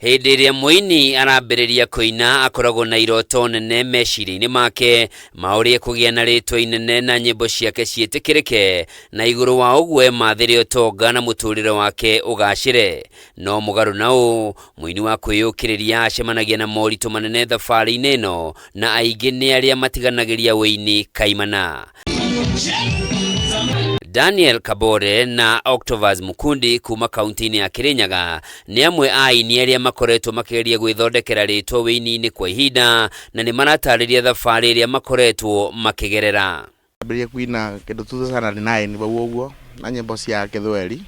Hĩndĩ ĩrĩa mũini arambĩrĩria kũina akoragwo na iroto nene meciria-inĩ make ma ũrĩa kũgĩa na rĩtwa inene na nyĩmbo ciake ciĩtĩkĩrĩke, na igũrũ wa ũguo emathĩre ũtonga na mũtũrĩre wake ũgacĩre. No mũgarũ na ũũ, mũini wa kwĩyũkĩrĩria acemanagia na moritũ manene thabarĩ-inĩ ĩno, na aingĩ nĩ arĩa matiganagĩria wĩini kaimana. Daniel Kabore na Octavus Mukundi kuma kaunti-inĩ ya Kirinyaga nĩ amwe a aini arĩa makoretwo makĩgeria gwĩthondekera rĩtwa wĩini-inĩ kwa ihinda, na nĩ maratarĩria thabarĩ ĩrĩa makoretwo makĩgerera. Ambĩrĩria kuina kĩndũ 2009 bau ũguo na nyĩmbo cia Gĩthweri.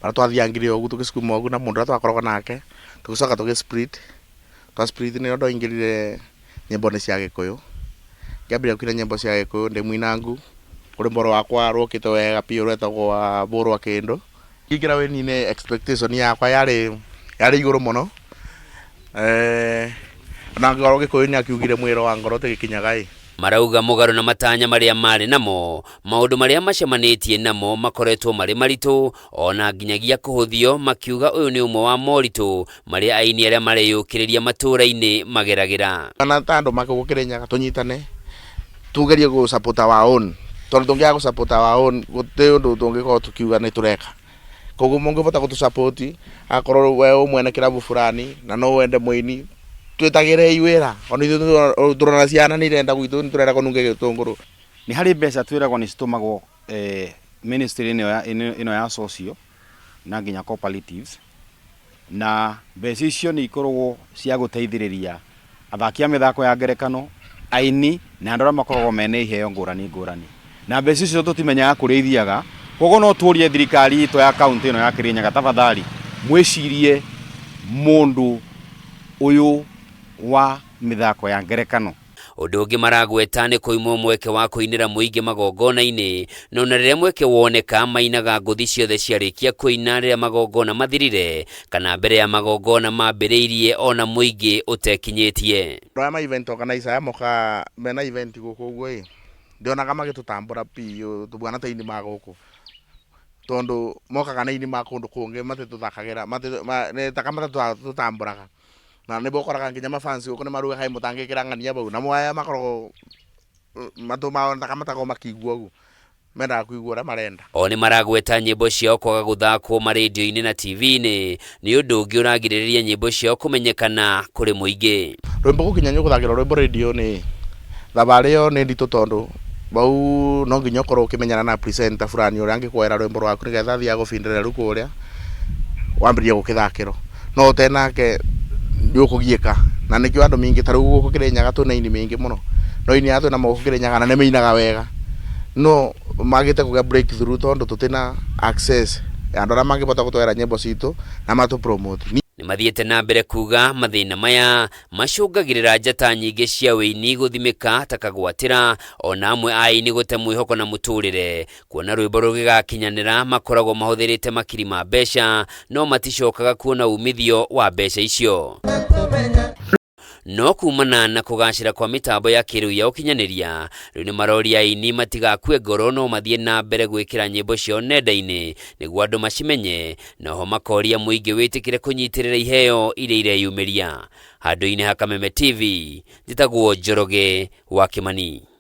Bara twathiangire ũguo tũgĩcukuma ũguo na mũndũ ũrĩa twakoragwo nake, tũgĩcoka tũgĩsplit. Twasplit nĩ ũndũ ingĩrire nyĩmbo nĩ cia Gĩkũyũ. Ngĩambĩrĩria kuina nyĩmbo cia Gĩkũyũ ndĩ mũinangu. Kuri mboro wakwa rũkĩte wega piũ rwetagwo wa Bũrwa Kĩndũ. Ingĩra wĩni-inĩ expectation yakwa yarĩ igũrũ mũno. Na ngoro Gĩkũyũ-inĩ akiugire mwĩro wa ngoro tĩgĩkinyaga. Marauga mũgarũ na matanya marĩa marĩ namo, maũndũ marĩa macemanĩtie namo makoretwo marĩ maritũ, ona nginyagia kũhũthio, makiuga ũyũ nĩ ũmwe wa moritũ marĩa aini arĩa mareyũkĩrĩria matũũra-inĩ mageragĩra. Kana ta andũ makĩgũkĩrĩnyaga tũnyitane tugerie gũ support our own. Tondũ tũngĩaga gũ support our own gũtĩ ũndũ tũngĩkorwo tũkiuga nĩ tũreka. Koguo mũngĩbota gũtũ support akorwo we ũmwene kĩrabu fulani na no wende mũini twĩtagĩre iwĩra. Ona ithuĩ tũrona ciana nĩ irenda gwitũ nĩ tũrenda kũnunge gĩtũngũrũ. Nĩ harĩ mbeca twĩragwo nĩ citũmagwo ministry ĩno ya social na nginya cooperatives, na mbeca icio nĩ ikoragwo cia gũteithĩrĩria athaki a mĩthako ya ngerekano, aini na andũ arĩa makoragwo mene iheo ngũrani ngũrani. Na mbeca icio tũtimenyaga kũrĩa ithiaga. Koguo no tũrie thirikari itũ ya kaunti ĩno ya Kirinyaga, tafadhali mwĩcirie mũndũ ũyũ wa mĩthako ya ngerekano. Ũndũ ũngĩ maragweta nĩ kũimwo mweke wa kũinĩra mũingĩ magongona-inĩ, no na rĩrĩa mweke woneka mainaga ngũthi ciothe ciarĩkia kũina rĩrĩa magongona mathirire, kana mbere ya magongona mambĩrĩirie ona mũingĩ ũtekinyĩtie. Rwa ma event organizer ya moka mena event gũkũ ũguo ndionaga magĩtũtambũra piũ tũbwana ta ini ma gũkũ, tondũ mokaga na ini ma kũndũ kũngĩ matĩtũthakagĩra nĩtaka matatũtambũraga, na nĩ bokoraga nginya mafansi gũkũ nĩ marugaga hai mũtangĩkĩra ng'ania bau, na moya makoragwo matũ mao nĩtaka matakorwo makĩigua ũguo, mendaga kũigua ũrĩa marenda. O nĩ maragweta nyĩmbo ciao kwaga gũthakwo marendio-inĩ na TV-inĩ nĩ ũndũ ũngĩ ũragirĩrĩria nyĩmbo ciao kũmenyekana kũrĩ mũingĩ. Rwĩmbo gũkinya gũthakĩra rwĩmbo radio-inĩ thabarĩ ĩyo nĩ nditũ, tondũ bau no nginya ũkorwo ũkĩmenyana na presenter fulani ũrĩa angĩkuoera rwĩmbo rwaku nĩgetha athiĩ agũbindĩre rũkũ ũrĩa wambĩrĩria gũkĩthakĩrwo. No ũtarĩ nake ndũkũgiĩka, na nĩkĩo andũ mingĩ ta rĩu gũkũ Kirinyaga twĩna ini mĩingĩ mũno, no ini ya twĩna mũgũkũ Kirinyaga na nĩ meinaga wega, no magĩte kũgĩa breakthrough tondũ tũtina access ya andũ arĩa mangĩbota gũtwara nyĩmbo citũ na matũ promote. Nĩ mathiĩte na mbere kuga mathĩna maya macũngagĩrĩra njata nyingĩ cia wĩini gũthimĩka ta kagwatĩra, ona amwe a aini gũte mwĩhoko na mũtũrĩre, kuona rwĩmbo rũgĩgakinyanĩra makoragwo mahũthĩrĩte makiri ma mbeca, no maticokaga kuona umithio wa mbeca icio. No kumana na kũgacĩra kwa mĩtambo ya kĩrĩu ya ũkinyanĩria, rĩu nĩ maroria aini matigakue ngoro, no mathiĩ na mbere gwĩkĩra nyĩmbo ciao nenda-inĩ nĩguo andũ macimenye, noho makoria mũingĩ wĩtĩkĩre kũnyitĩrĩra iheo iria ireyumĩria. Handũ-inĩ ha Kameme TV, njĩtagwo Njoroge wa Kĩmani.